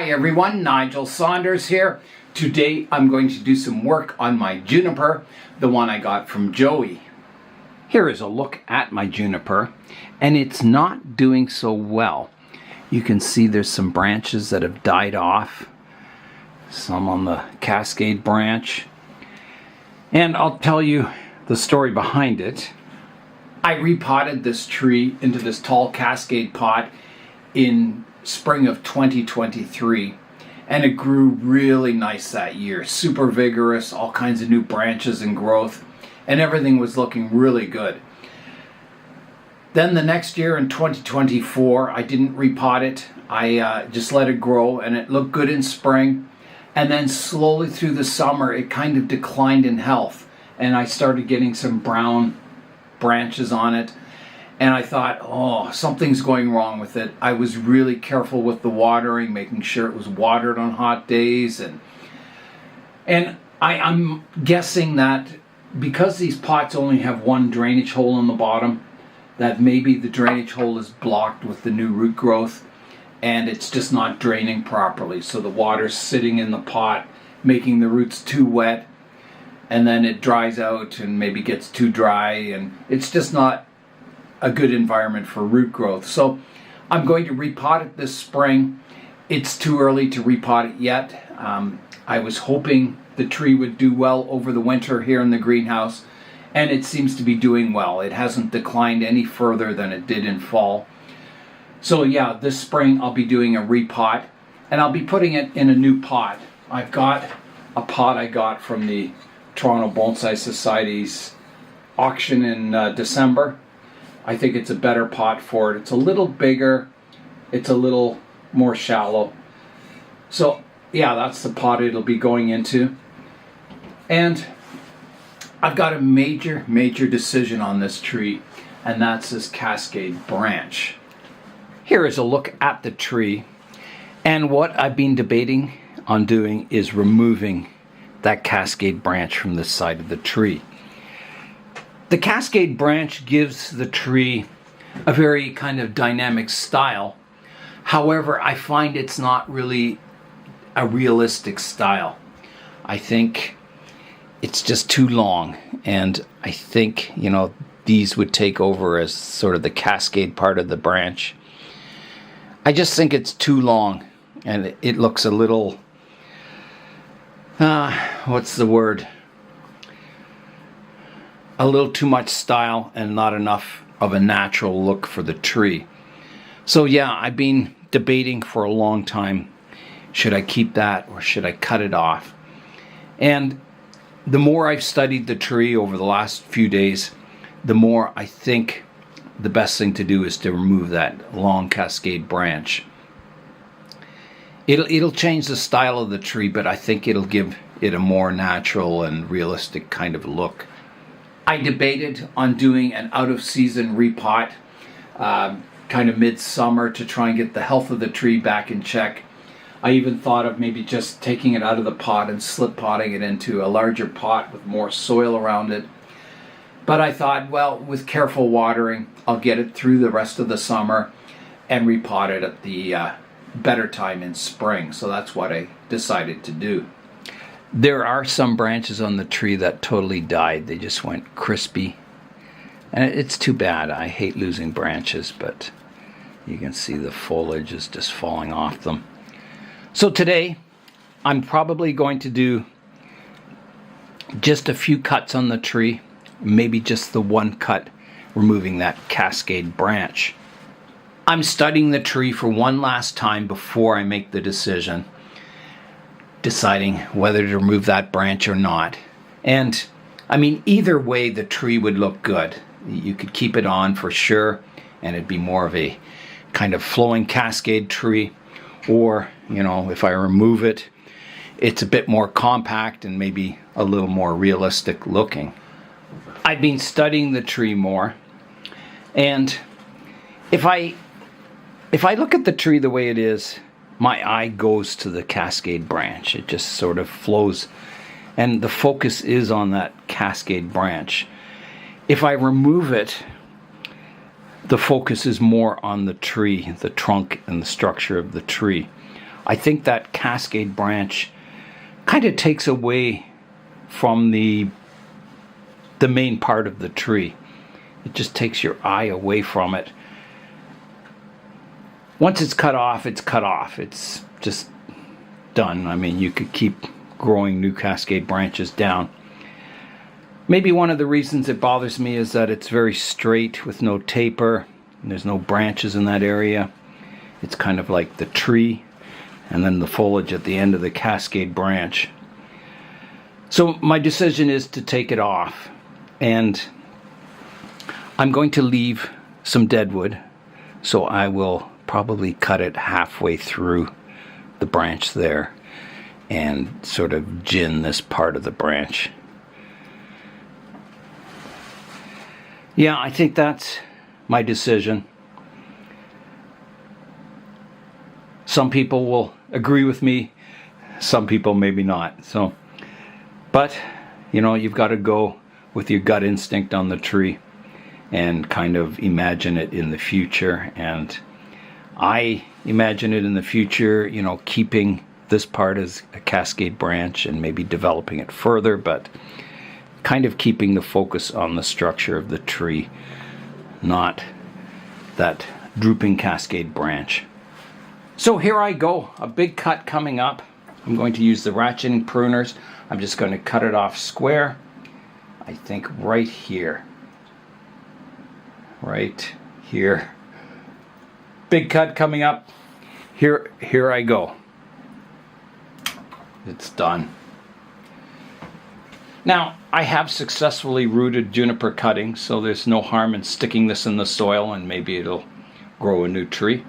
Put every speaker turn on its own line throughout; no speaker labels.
Hi everyone, Nigel Saunders here. Today I'm going to do some work on my juniper, the one I got from Joey. Here is a look at my juniper, and it's not doing so well. You can see there's some branches that have died off, some on the cascade branch, and I'll tell you the story behind it. I repotted this tree into this tall cascade pot in spring of 2023, and it grew really nice that year. Super vigorous, all kinds of new branches and growth, and everything was looking really good. Then the next year in 2024, I didn't repot it. I just let it grow, and it looked good in spring, and then slowly through the summer it kind of declined in health, and I started getting some brown branches on it. And I thought, oh, something's going wrong with it. I was really careful with the watering, making sure it was watered on hot days. And I'm guessing that because these pots only have one drainage hole in the bottom, that maybe the drainage hole is blocked with the new root growth and it's just not draining properly. So the water's sitting in the pot, making the roots too wet, and then it dries out and maybe gets too dry, and it's just not a good environment for root growth. So I'm going to repot it this spring. It's too early to repot it yet. I was hoping the tree would do well over the winter here in the greenhouse, and it seems to be doing well. It hasn't declined any further than it did in fall. So yeah, this spring I'll be doing a repot, and I'll be putting it in a new pot. I've got a pot I got from the Toronto Bonsai Society's auction in December. I think it's a better pot for it. It's a little bigger, it's a little more shallow. So yeah, that's the pot it'll be going into. And I've got a major decision on this tree, and that's this cascade branch. Here is a look at the tree, and what I've been debating on doing is removing that cascade branch from the side of the tree. The cascade branch gives the tree a very kind of dynamic style. However, I find it's not really a realistic style. I think it's just too long, and I think, these would take over as sort of the cascade part of the branch. I just think it's too long, and it looks a little, what's the word? A little too much style and not enough of a natural look for the tree. So yeah, I've been debating for a long time, should I keep that or should I cut it off? And the more I've studied the tree over the last few days, the more I think the best thing to do is to remove that long cascade branch. It'll change the style of the tree, but I think it'll give it a more natural and realistic kind of look. I debated on doing an out-of-season repot, kind of mid-summer, to try and get the health of the tree back in check. I even thought of maybe just taking it out of the pot and slip potting it into a larger pot with more soil around it. But I thought, well, with careful watering, I'll get it through the rest of the summer and repot it at the better time in spring. So that's what I decided to do. There are some branches on the tree that totally died. They just went crispy. And it's too bad. I hate losing branches, but you can see the foliage is just falling off them. So today, I'm probably going to do just a few cuts on the tree, maybe just the one cut, removing that cascade branch. I'm studying the tree for one last time before I make the decision, deciding whether to remove that branch or not. And I mean, either way the tree would look good. You could keep it on for sure, and it'd be more of a kind of flowing cascade tree. Or, if I remove it, it's a bit more compact and maybe a little more realistic looking. I've been studying the tree more, and if I look at the tree the way it is, my eye goes to the cascade branch. It just sort of flows, and the focus is on that cascade branch. If I remove it, the focus is more on the tree, the trunk and the structure of the tree. I think that cascade branch kind of takes away from the main part of the tree. It just takes your eye away from it. Once it's cut off, it's cut off. It's just done. I mean, you could keep growing new cascade branches down. Maybe one of the reasons it bothers me is that it's very straight with no taper, and there's no branches in that area. It's kind of like the tree and then the foliage at the end of the cascade branch. So my decision is to take it off, and I'm going to leave some deadwood, so I will probably cut it halfway through the branch there and sort of gin this part of the branch. Yeah, I think that's my decision. Some people will agree with me, some people maybe not. But you know, you've got to go with your gut instinct on the tree and kind of imagine it in the future. And I imagine it in the future, you know, keeping this part as a cascade branch and maybe developing it further, but kind of keeping the focus on the structure of the tree, not that drooping cascade branch. So here I go, a big cut coming up. I'm going to use the ratcheting pruners. I'm just going to cut it off square. I think right here. Right here. Big cut coming up. Here I go. It's done. Now, I have successfully rooted juniper cuttings, so there's no harm in sticking this in the soil and maybe it'll grow a new tree.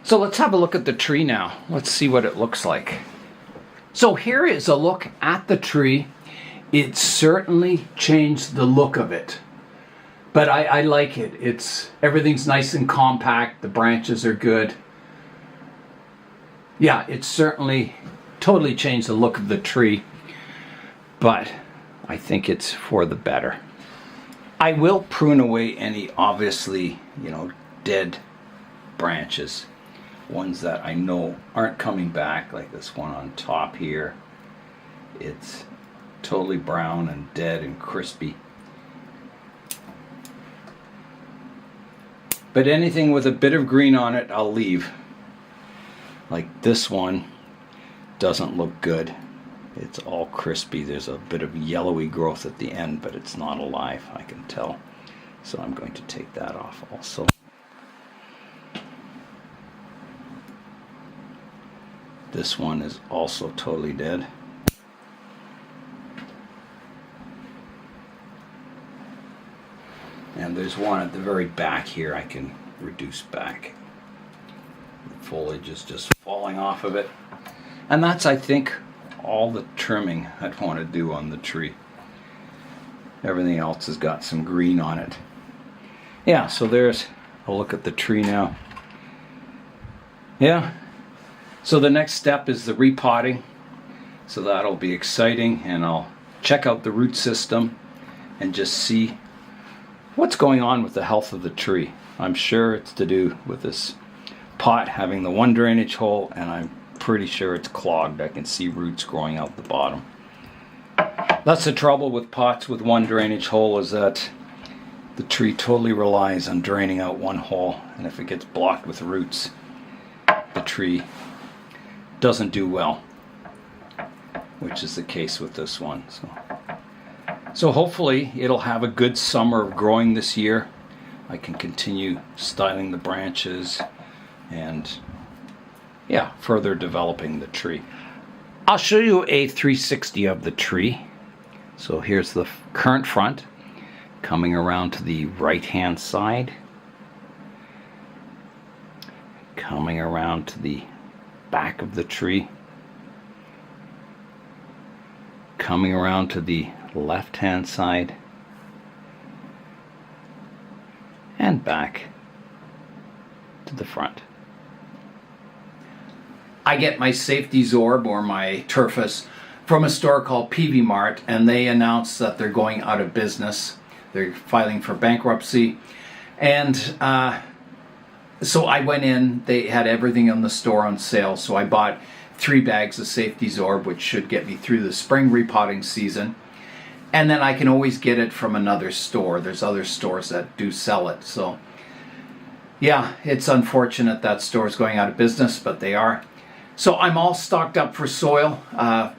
So let's have a look at the tree now. Let's see what it looks like. So here is a look at the tree. It certainly changed the look of it. But I like it. Everything's nice and compact. The branches are good. Yeah, it certainly totally changed the look of the tree. But I think it's for the better. I will prune away any obviously, you know, dead branches. Ones that I know aren't coming back, like this one on top here. It's totally brown and dead and crispy. But anything with a bit of green on it, I'll leave. Like this one doesn't look good. It's all crispy. There's a bit of yellowy growth at the end, but it's not alive, I can tell. So I'm going to take that off also. This one is also totally dead. And there's one at the very back here I can reduce back. The foliage is just falling off of it. And that's, I think, all the trimming I'd want to do on the tree. Everything else has got some green on it. Yeah, so there's a look at the tree now. Yeah. So the next step is the repotting. So that'll be exciting, and I'll check out the root system and just see what's going on with the health of the tree. I'm sure it's to do with this pot having the one drainage hole, and I'm pretty sure it's clogged. I can see roots growing out the bottom. That's the trouble with pots with one drainage hole, is that the tree totally relies on draining out one hole, and if it gets blocked with roots, the tree doesn't do well, which is the case with this one. So hopefully it'll have a good summer of growing this year. I can continue styling the branches and yeah, further developing the tree. I'll show you a 360 of the tree. So here's the current front, coming around to the right hand side, coming around to the back of the tree, coming around to the left hand side, and back to the front. I get my safety Zorb or my Turfus from a store called PV Mart, and they announced that they're going out of business. They're filing for bankruptcy, and So I went in, they had everything on the store on sale, so I bought 3 bags of Safety Zorb, which should get me through the spring repotting season. And then I can always get it from another store. There's other stores that do sell it. So yeah, it's unfortunate that store is going out of business, but they are. So I'm all stocked up for soil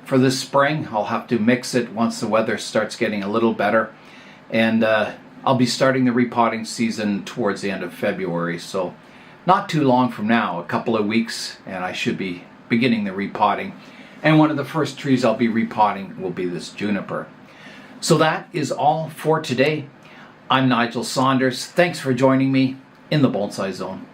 for this spring. I'll have to mix it once the weather starts getting a little better. And I'll be starting the repotting season towards the end of February. So not too long from now, a couple of weeks, and I should be beginning the repotting. And one of the first trees I'll be repotting will be this juniper. So that is all for today. I'm Nigel Saunders. Thanks for joining me in the Bonsai Zone.